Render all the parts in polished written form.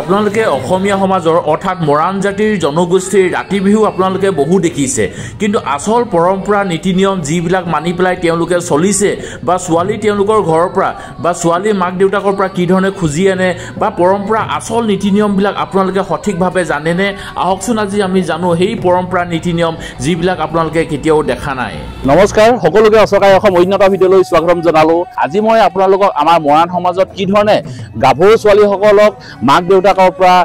আপোনালোকে অসমীয়া সমাজৰ অৰ্থাৎ মৰাণ জাতিৰ জনগোষ্ঠীৰ ৰাতি বিহু আপোনালোকে বহু দেখিছে, কিন্তু আচল পৰম্পৰা নীতি নিয়ম যিবিলাক মানি পেলাই তেওঁলোকে চলিছে বা ছোৱালী তেওঁলোকৰ ঘৰৰ পৰা বা ছোৱালী মাক দেউতাকৰ পৰা কি ধৰণে খুজি আনে বা পৰম্পৰা আচল নীতি নিয়মবিলাক আপোনালোকে সঠিকভাৱে জানেনে? আহকচোন আজি আমি জানো সেই পৰম্পৰা নীতি নিয়ম যিবিলাক আপোনালোকে কেতিয়াও দেখা নাই। নমস্কাৰ, সকলোকে অচকাই অসম উন্নত ভিডিঅ'লৈ স্বাগতম জনালোঁ। আজি মই আপোনালোকক আমাৰ মৰাণ সমাজত কি ধৰণে গাভৰু ছোৱালীসকলক মাক দেউতাকৰ পৰা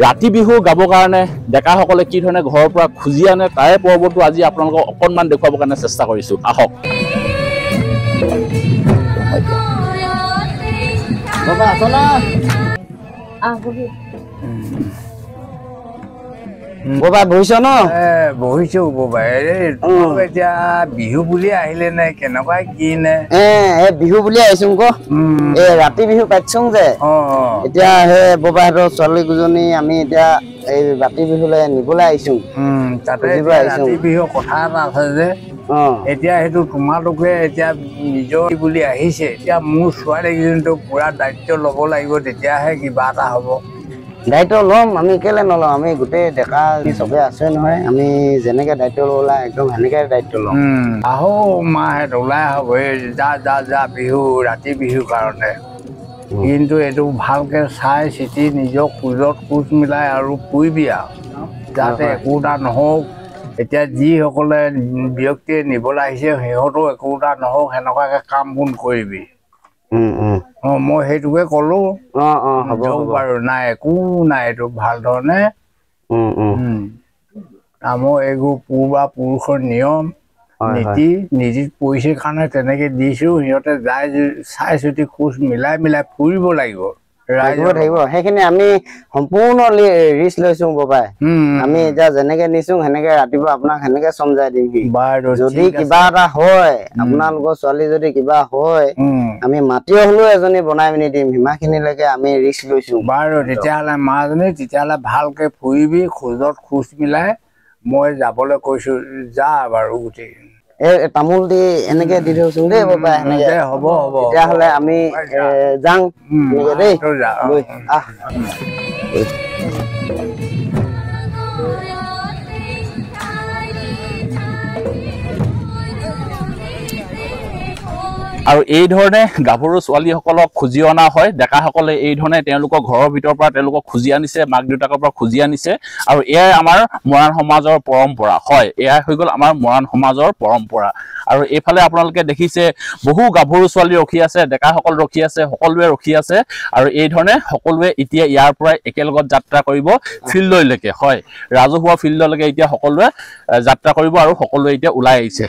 ৰাতি বিহু গাবৰ কাৰণে ডেকাসকলে কি ধৰণে ঘৰৰ পৰা খুজি আনে তাৰে পৰ্বটো আজি আপোনালোকক অকণমান দেখুৱাবৰ কাৰণে চেষ্টা কৰিছোঁ। আহক। বাবা বহিছ ন? বহিছো বাবা। এতিয়া বিহু বুলি আহিলে নে কেনেকুৱা কি নে? বিহু বুলি আহিছো ক ৰাতি বিহু পাতিছোং যে এতিয়া সেই ববাহঁতৰ ছোৱালী দুজনী আমি এতিয়া এই ৰাতি বিহুলৈ নিবলৈ আহিছো। তাতে ৰাতি বিহু কথা এটা আছে যে এতিয়া সেইটো তোমালোকে এতিয়া নিজৰ বুলি আহিছে, এতিয়া মোৰ ছোৱালীকেইজনীতো পুৰা দায়িত্ব ল'ব লাগিব, তেতিয়াহে কিবা এটা হ'ব। দায়িত্ব ল'ম, আমি কেলে নলওঁ, আমি গোটেই ডেকা চবে আছে নহয়, আমি যেনেকে দায়িত্ব ল'লা একদম সেনেকে দায়িত্ব ল'ম। আহো মাহেঁত ওলাই আহক, যা যা যা বিহু ৰাতি বিহুৰ কাৰণে। কিন্তু এইটো ভালকে চাই চিতি নিজৰ খোজত খোজ মিলাই আৰু ফুৰিবি আৰু যাতে একোটা নহওক। এতিয়া যিসকলে ব্যক্তিয়ে নিবলৈ আহিছে সিহঁতো একোটা নহওক, সেনেকুৱাকে কাম বন কৰিবি। মই সেইটোকে কলো। বাৰু নাই একো নাই, এইটো ভাল ধৰণে আমাৰ এইবোৰ পূৰ্বা পুৰুষৰ নিয়ম নীতিত পৰিছে কাৰণে তেনেকে দিছো। সিহঁতে যাই চাই চিতি খোজ মিলাই মিলাই ফুৰিব লাগিব। সেইখিনি আমি সম্পূৰ্ণ ৰিস্ক লৈছো বাবাই। আমি এতিয়া যেনেকে নিছো সেনেকে ৰাতিপুৱা আপোনাক সেনেকে চমজাই দিম। যদি কিবা এটা হয়, আপোনালোকৰ ছোৱালী যদি কিবা হয়, আমি মাটি হলেও এজনী বনাই পিনি দিম। সিমানখিনিলৈকে আমি ৰিস্ক লৈছো। বাৰু তেতিয়াহ'লে মাজনী তেতিয়াহ'লে ভালকে ফুৰিবি, খোজত খোজ মিলাই। মই যাবলৈ কৈছো, যা বাৰু গোটেই তামোল দি এনেকে দি থৈছো দেই বাবা। সেনেকে হ'ব হ'ব তেতিয়াহ'লে আমি যাওঁ দেই। আহ আৰু এই ধৰণে গাভৰু ছোৱালীসকলক খুজি অনা হয়। ডেকাসকলে এই ধৰণে তেওঁলোকৰ ঘৰৰ ভিতৰৰ পৰা তেওঁলোকক খুজি আনিছে, মাক দেউতাকৰ পৰা খুজি আনিছে। আৰু এয়াই আমাৰ মৰাণ সমাজৰ পৰম্পৰা হয়, এয়াই হৈ গ'ল আমাৰ মৰাণ সমাজৰ পৰম্পৰা। আৰু এইফালে আপোনালোকে দেখিছে বহু গাভৰু ছোৱালী ৰখি আছে, ডেকাসকল ৰখি আছে, সকলোৱে ৰখি আছে। আৰু এই ধৰণে সকলোৱে এতিয়া ইয়াৰ পৰাই একেলগত যাত্ৰা কৰিব ফিল্ডলৈকে। হয়, ৰাজহুৱা ফিল্ডলৈকে এতিয়া সকলোৱে যাত্ৰা কৰিব আৰু সকলোৱে এতিয়া ওলাই আহিছে।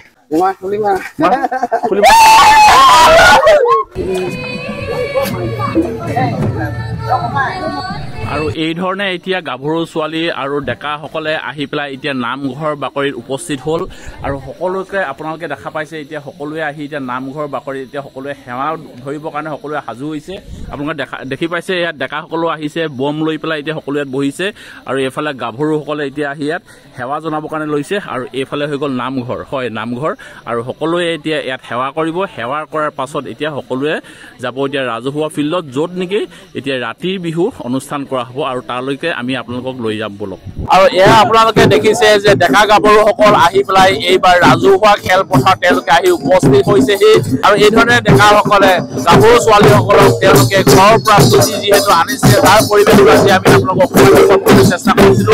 আৰু এই ধৰণে এতিয়া গাভৰু ছোৱালী আৰু ডেকাসকলে আহি পেলাই এতিয়া নামঘৰ বাকৰিত উপস্থিত হ'ল। আৰু সকলোকে আপোনালোকে দেখা পাইছে, এতিয়া সকলোৱে আহি এতিয়া নামঘৰ বাকৰিত এতিয়া সকলোৱে সেৱা ধৰিবৰ কাৰণে সকলোৱে সাজু হৈছে। আপোনালোকে দেখি পাইছে ইয়াত ডেকাসকলো আহিছে, বম লৈ পেলাই এতিয়া সকলো ইয়াত বহিছে। আৰু এইফালে গাভৰুসকলে এতিয়া আহি ইয়াত সেৱা জনাবৰ কাৰণে লৈছে। আৰু এইফালে হৈ গ'ল নামঘৰ, হয় নামঘৰ। আৰু সকলোৱে এতিয়া ইয়াত সেৱা কৰিব। সেৱা কৰাৰ পাছত এতিয়া সকলোৱে যাব এতিয়া ৰাজহুৱা ফিল্ডত, য'ত নেকি এতিয়া ৰাতিৰ বিহু অনুষ্ঠান কৰা হ'ব। আৰু তালৈকে আমি আপোনালোকক লৈ যাম বলক। আৰু এয়া আপোনালোকে দেখিছে যে ডেকা গাভৰুসকল আহি পেলাই এইবাৰ ৰাজহুৱা খেলপথাৰ তেওঁলোকে আহি উপস্থিত হৈছেহি। আৰু এই ধৰণে ডেকাসকলে গাভৰু ছোৱালীসকলক তেওঁলোকে ঘৰৰ পৰা খুজি যিহেতু আনিছে, তাৰ পৰিৱেশটো আজি আমি আপোনালোকক কৰিবলৈ চেষ্টা কৰিছিলো।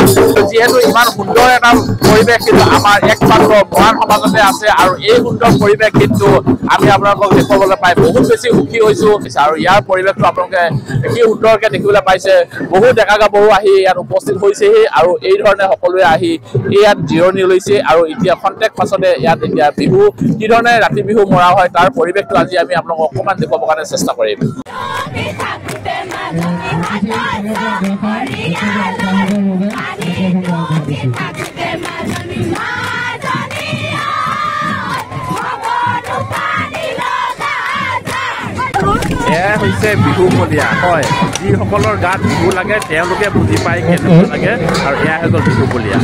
যিহেতু ইমান সুন্দৰ এটা পৰিৱেশ কিন্তু আমাৰ একমাত্ৰ মৰাণ সমাজতে আছে। আৰু এই সুন্দৰ পৰিৱেশ কিন্তু আমি আপোনালোকক দেখুৱাবলৈ পাই বহুত বেছি সুখী হৈছো। আৰু ইয়াৰ পৰিৱেশটো আপোনালোকে কি সুন্দৰকে দেখিবলৈ পাইছে। বহু ডেকা গাভৰু আহি ইয়াত উপস্থিত হৈছেহি। আৰু এই ধৰণে সকলোৱে আহি ইয়াত জিৰণি লৈছে। আৰু এতিয়া খন্তেক পাছতে ইয়াত এতিয়া বিহু কি ধৰণে ৰাতি বিহু মৰা হয় তাৰ পৰিৱেশটো আজি আমি আপোনালোকক অকণমান দেখুৱাবৰ কাৰণে চেষ্টা কৰিম। এয়া হৈছে বিহু বলীয়া। হয়, যিসকলৰ গাত বিহু লাগে তেওঁলোকে বুজি পায় কেনেকুৱা লাগে। আৰু এয়া হৈ গ'ল বিহু বলীয়া।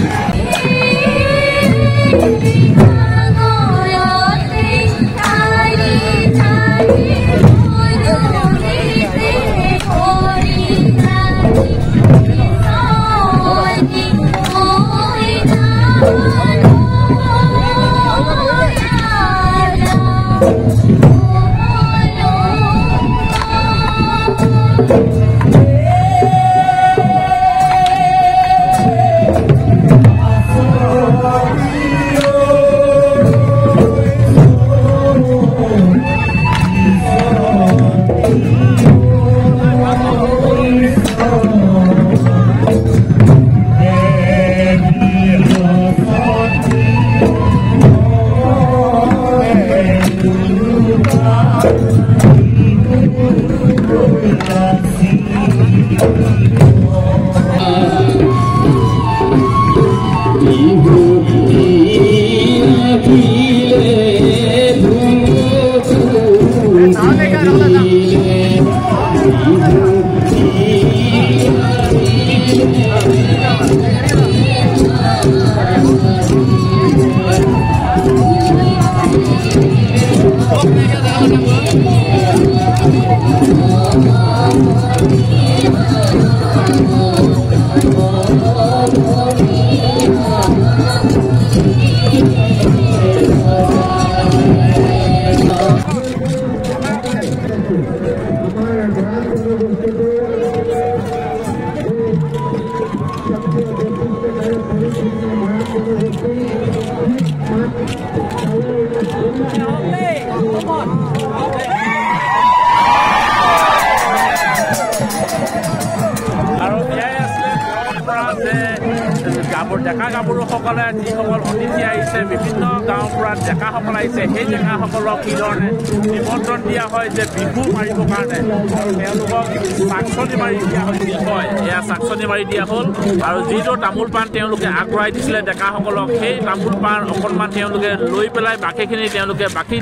ডেকা গাভৰুসকলে যিসকল অতিথি আহিছে বিভিন্ন গাঁৱৰ পৰা ডেকাসকল আহিছে সেই ডেকাসকলক কি ধৰণে নিমন্ত্ৰণ দিয়া হয় যে বিহু মাৰিবৰ কাৰণে আৰু তেওঁলোকক চাকচনি মাৰি দিয়া হয় এয়া চাকচনি মাৰি দিয়া হ'ল আৰু যিটো তামোল পাণ তেওঁলোকে আগবঢ়াই দিছিলে ডেকাসকলক সেই তামোল পাণ অকণমান তেওঁলোকে লৈ পেলাই বাকীখিনি তেওঁলোকে বাকী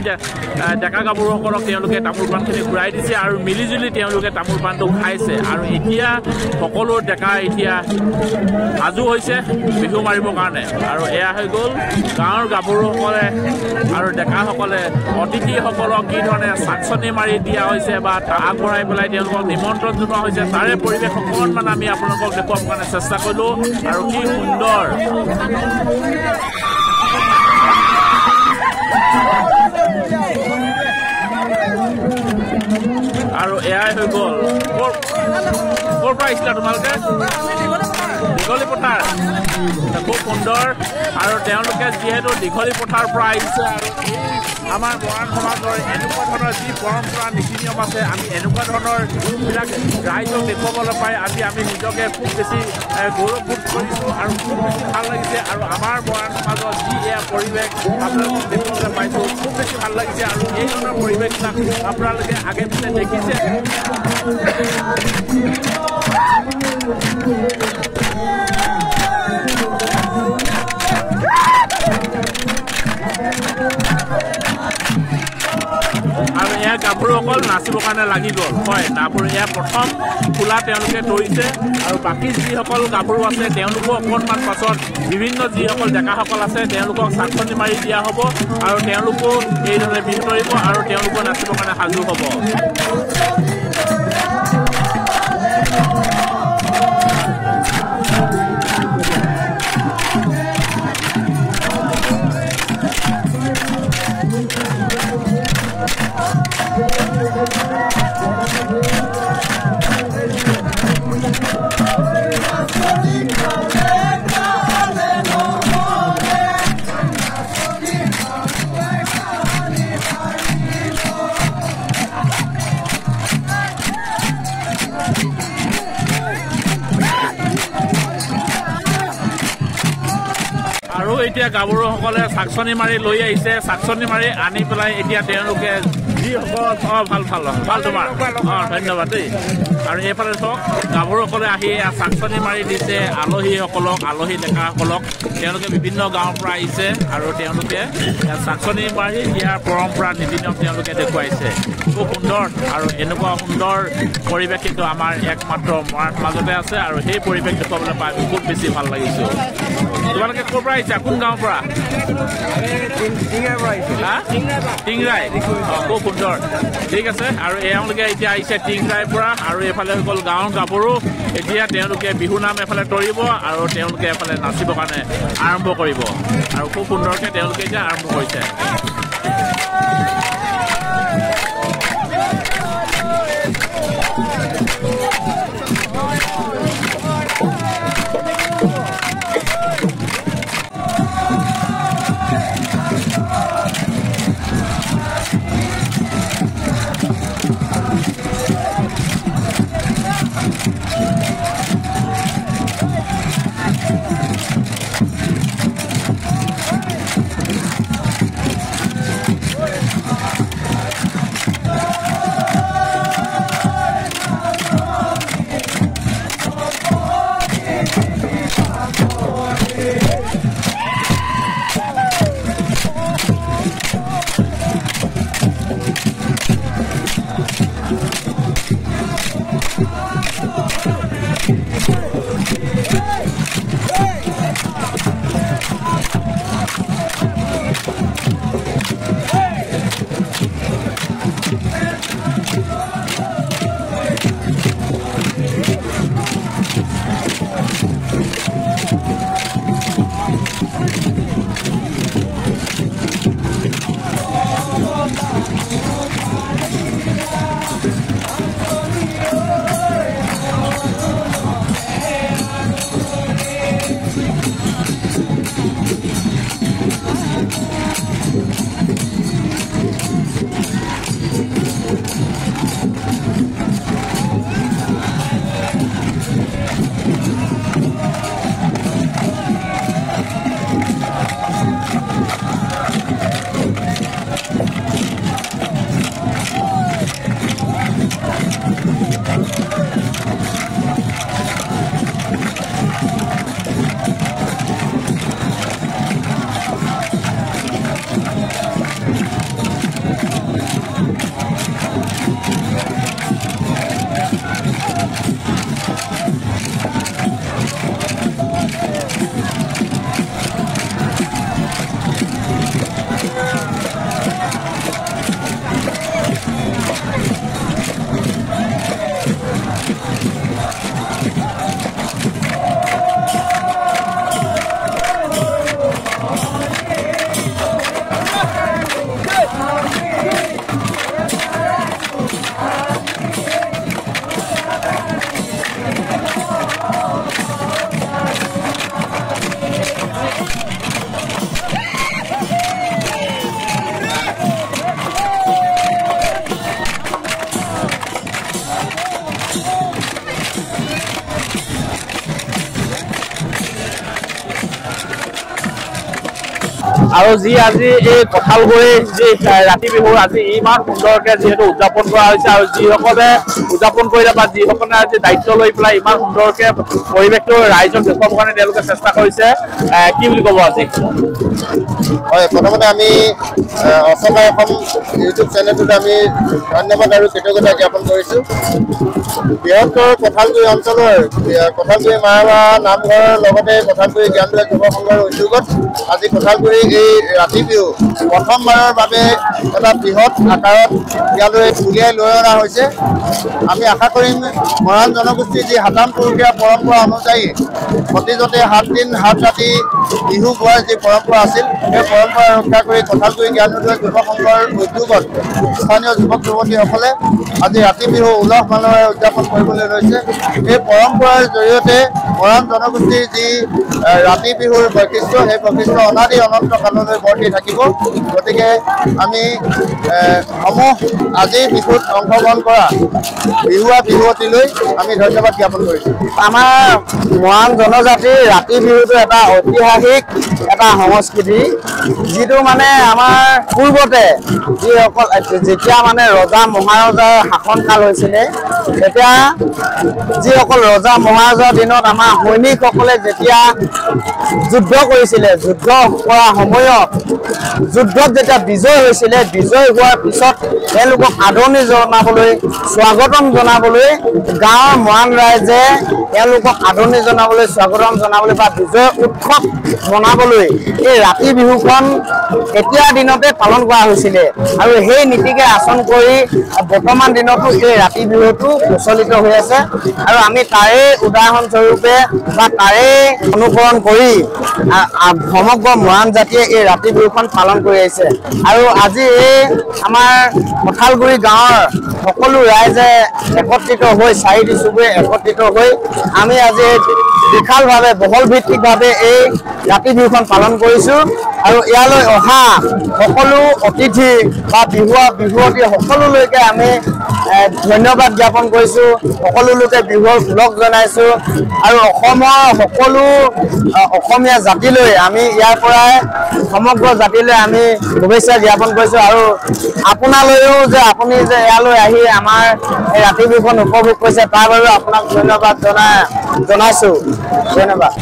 ডেকা গাভৰুসকলক তেওঁলোকে তামোল পাণখিনি ঘূৰাই দিছে আৰু মিলিজুলি তেওঁলোকে তামোল পাণটো খাইছে আৰু এতিয়া সকলো ডেকা এতিয়া সাজু হৈছে বিহু মাৰিবৰ কাৰণে আৰু এয়া হৈ গ'ল গাঁৱৰ গাভৰুসকলে আৰু ডেকাসকলে অতিথিসকলক কি ধৰণে চাকচনি মাৰি দিয়া হৈছে বা আগবঢ়াই পেলাই তেওঁলোকক নিমন্ত্ৰণ জনোৱা হৈছে তাৰে পৰিৱেশ অকণমান আমি আপোনালোকক দেখুৱাবৰ কাৰণে চেষ্টা কৰিলোঁ আৰু কি সুন্দৰ আৰু এয়াই হৈ গ'ল ক'ৰ পৰা আহিছিলা তোমালোকে দীঘলী পথাৰ খুব সুন্দৰ আৰু তেওঁলোকে যিহেতু দীঘলী পথাৰৰ পৰা আহিছে আৰু আমাৰ মৰাণ সমাজৰ এনেকুৱা ধৰণৰ যি পৰম্পৰা নীতি নিয়ম আছে আমি এনেকুৱা ধৰণৰ বিলাক ৰাইজক দেখুৱাবলৈ পাই আজি আমি নিজকে খুব বেছি গৌৰৱবোধ কৰিছোঁ আৰু খুব বেছি ভাল লাগিছে আৰু আমাৰ মৰাণ সমাজৰ যি এয়া পৰিৱেশ আপোনালোকক দেখুৱাবলৈ পাইছোঁ খুব বেছি ভাল লাগিছে আৰু এই ধৰণৰ পৰিৱেশবিলাক আপোনালোকে আগে পিছে দেখিছে আৰু এয়া গাভৰুসকল নাচিবৰ কাৰণে লাগি গ'ল হয় গাভৰু এয়া প্ৰথম খোলা তেওঁলোকে তৰিছে আৰু বাকী যিসকল গাভৰু আছে তেওঁলোকো অকণমান পাছত বিভিন্ন যিসকল ডেকাসকল আছে তেওঁলোকক চাকচনি মাৰি দিয়া হ'ব আৰু তেওঁলোকো এইদৰে বিহু তৰিব আৰু তেওঁলোকো নাচিবৰ কাৰণে সাজু হ'ব আৰু এতিয়া গাভৰুসকলে চাকচনি মাৰি লৈ আহিছে চাকচনি মাৰি আনি পেলাই এতিয়া তেওঁলোকে যিসকল ভাল তোমাৰ ধন্যবাদ দেই আৰু এইফালে চাওক গাভৰুসকলে আহি চাকচনি মাৰি দিছে আলহীসকলক আলহী ডেকাসকলক তেওঁলোকে বিভিন্ন গাঁৱৰ পৰা আহিছে আৰু তেওঁলোকে চাকচনি মাৰি ইয়াৰ পৰম্পৰা নীতি নিয়ম তেওঁলোকে দেখুৱাইছে খুব সুন্দৰ আৰু এনেকুৱা সুন্দৰ পৰিৱেশ কিন্তু আমাৰ একমাত্ৰ মৰাণ মাজতে আছে আৰু সেই পৰিৱেশ দেখুৱাবলৈ পাই খুব বেছি ভাল লাগিছে তোমালোকে ক'ৰ পৰা আহিছা কোন গাঁৱৰ পৰা টিংৰাই খুব সুন্দৰ ঠিক আছে আৰু এওঁলোকে এতিয়া আহিছে টিংৰাইৰ পৰা আৰু এইফালে হৈ গ'ল গাঁৱৰ গাভৰু এতিয়া তেওঁলোকে বিহু নাম এফালে তৰিব আৰু তেওঁলোকে এফালে নাচিবৰ কাৰণে আৰম্ভ কৰিব আৰু খুব সুন্দৰকৈ তেওঁলোকে এতিয়া আৰম্ভ কৰিছে আৰু যি আজি এই কঁঠালগুৰি যি ৰাতি বিহু আজি ইমান সুন্দৰকে যিহেতু উদযাপন কৰা হৈছে আৰু যিসকলে উদযাপন কৰিলে বা যিসকলে আজি দায়িত্ব লৈ পেলাই ইমান সুন্দৰকে পৰিৱেশটো ৰাইজক দেখুৱাবৰ কাৰণে তেওঁলোকে চেষ্টা কৰিছে কি বুলি ক'ব আজি হয় প্ৰথমতে আমি অসমৰ এখন ইউটিউব চেনেলটোত আমি ধন্যবাদ আৰু কৃতজ্ঞতা জ্ঞাপন কৰিছোঁ বৃহত্তৰ কঁঠালগুৰি অঞ্চলৰ কঁঠালগুৰি মাৰাবা নামঘৰৰ লগতে কঁঠালগুৰি জ্ঞানবিলাক যুৱ সংঘৰ উদ্যোগত আজি কঁঠালগুৰি এই ৰাতি বিহু প্ৰথমবাৰৰ বাবে এটা বৃহৎ আকাৰত ইয়ালৈ উলিয়াই লৈ অনা হৈছে আমি আশা কৰিম মৰাণ জনগোষ্ঠীৰ যি সাতাম পুৰুষীয়া পৰম্পৰা অনুযায়ী প্ৰতিজতে 7 দিন 7 ৰাতি বিহু গোৱাৰ যি পৰম্পৰা আছিল সেই পৰম্পৰা ৰক্ষা কৰি কঁঠালগুৰি জ্ঞানোদয় যুৱ সংঘৰ উদ্যোগত স্থানীয় যুৱক যুৱতীসকলে আজি ৰাতি বিহু উলহ মালহেৰে উদযাপন কৰিবলৈ লৈছে এই পৰম্পৰাৰ জৰিয়তে মৰাণ জনগোষ্ঠীৰ যি ৰাতি বিহুৰ বৈশিষ্ট্য সেই বৈশিষ্ট্য অনাদি অনন্ত কাললৈ বৰ্তি থাকিব গতিকে আমি সমূহ আজি বিহুত অংশগ্ৰহণ কৰা বিহুৱা বিহুৱতীলৈ আমি ধন্যবাদ জ্ঞাপন কৰিছোঁ আমাৰ মৰাণ জনজাতিৰ ৰাতি বিহুটো এটা ঐতিহাসিক এটা সংস্কৃতি যিটো মানে আমাৰ পূৰ্বতে যিসকল যেতিয়া মানে ৰজা মহাৰজাৰ শাসনকাল হৈছিলে তেতিয়া যিসকল ৰজা মহাৰজাৰ দিনত আমাৰ সৈনিকসকলে যেতিয়া যুদ্ধ কৰিছিলে যুদ্ধ কৰা সময়ত যুদ্ধত যেতিয়া বিজয় হৈছিলে বিজয় হোৱাৰ পিছত তেওঁলোকক আদৰণি জনাবলৈ স্বাগতম জনাবলৈ গাঁৱৰ মৰাণ ৰাইজে তেওঁলোকক আদৰণি জনাবলৈ স্বাগতম জনাবলৈ বা বিজয় উৎসৱ মনাবলৈ এই ৰাতি বিহুখন এতিয়াৰ দিনতে পালন কৰা হৈছিলে আৰু সেই নীতিকে আচৰণ কৰি বৰ্তমান দিনতো এই ৰাতি বিহুটো প্ৰচলিত হৈ আছে আৰু আমি তাৰে উদাহৰণ স্বৰূপে বা তাৰে অনুকৰণ কৰি সমগ্ৰ মৰাণ জাতিয়ে এই ৰাতি বিহুখন পালন কৰি আহিছে আৰু আজি এই আমাৰ কঁঠালগুৰি গাঁৱৰ সকলো ৰাইজে একত্ৰিত হৈ 4টি চুবুৰীয়ে একত্ৰিত হৈ আমি আজি বিশালভাৱে বহল ভিত্তিকভাৱে এই ৰাতি বিহুখন পালন কৰিছোঁ আৰু ইয়ালৈ অহা সকলো অতিথি বা বিহুৱতী সকলোলৈকে আমি ধন্যবাদ জ্ঞাপন কৰিছোঁ সকলো লোকে বিহুৰ ওলগ জনাইছোঁ আৰু অসমৰ সকলো অসমীয়া জাতিলৈ আমি ইয়াৰ পৰাই সমগ্ৰ জাতিলৈ আমি শুভেচ্ছা জ্ঞাপন কৰিছোঁ আৰু আপোনালৈও যে আপুনি যে ইয়ালৈ আহি আমাৰ এই ৰাতি বিহুখন উপভোগ কৰিছে তাৰ বাবে আপোনাক ধন্যবাদ জনাইছোঁ ধন্যবাদ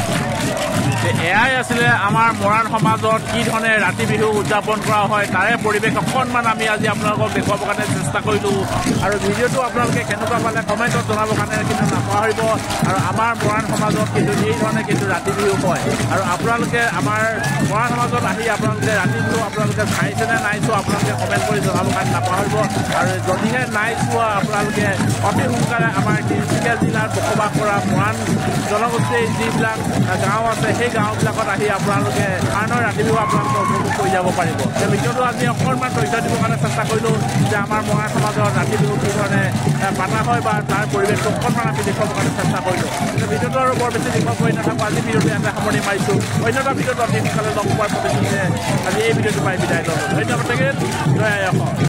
এয়াই আছিলে আমাৰ মৰাণ সমাজত কি ধৰণে ৰাতি বিহু উদযাপন কৰা হয় তাৰে পৰিৱেশ অকণমান আমি আজি আপোনালোকক দেখুৱাবৰ কাৰণে চেষ্টা কৰিলোঁ আৰু ভিডিঅ'টো আপোনালোকে কেনেকুৱা পালে কমেণ্টত জনাবৰ কাৰণে কিন্তু নাপাহৰিব আৰু আমাৰ মৰাণ সমাজত কিন্তু এই ধৰণে কিন্তু ৰাতি বিহু হয় আৰু আপোনালোকে আমাৰ মৰাণ সমাজত আহি আপোনালোকে ৰাতি বিহু আপোনালোকে চাইছেনে নাই চোৱা আপোনালোকে কমেণ্ট কৰি জনাবৰ কাৰণে নাপাহৰিব আৰু যদিহে নাই চোৱা আপোনালোকে অতি সোনকালে আমাৰ তিনিচুকীয়া জিলাত বসবাস কৰা মৰাণ জনগোষ্ঠীৰ যিবিলাক গাঁও আছে সেই গাঁওবিলাকত আহি আপোনালোকে আনৰ ৰাতি বিহু আপোনালোকে উপভোগ কৰি যাব পাৰিব সেই ভিডিঅ'টো আমি অকণমান তথ্য দিবৰ কাৰণে চেষ্টা কৰিলোঁ যে আমাৰ মৰাণ সমাজত ৰাতি বিহু কি ধৰণে পাতা হয় বা তাৰ পৰিৱেশটো অকণমান আমি দেখুৱাবৰ কাৰণে চেষ্টা কৰিলোঁ ভিডিঅ'টো আৰু বৰ বেছি দেখুৱাব কৰি নাথাকোঁ আজি ভিডিঅ'টো ইয়াতে সামৰণি মাৰিছোঁ অন্য এটা ভিডিঅ'টো অতি সোনকালে লগ পোৱাৰ প্ৰতিশ্ৰুতিৰে আজি এই ভিডিঅ'টো পাই বিদায় ল'লোঁ ধন্যবাদ থাকিল জয় আই অসম।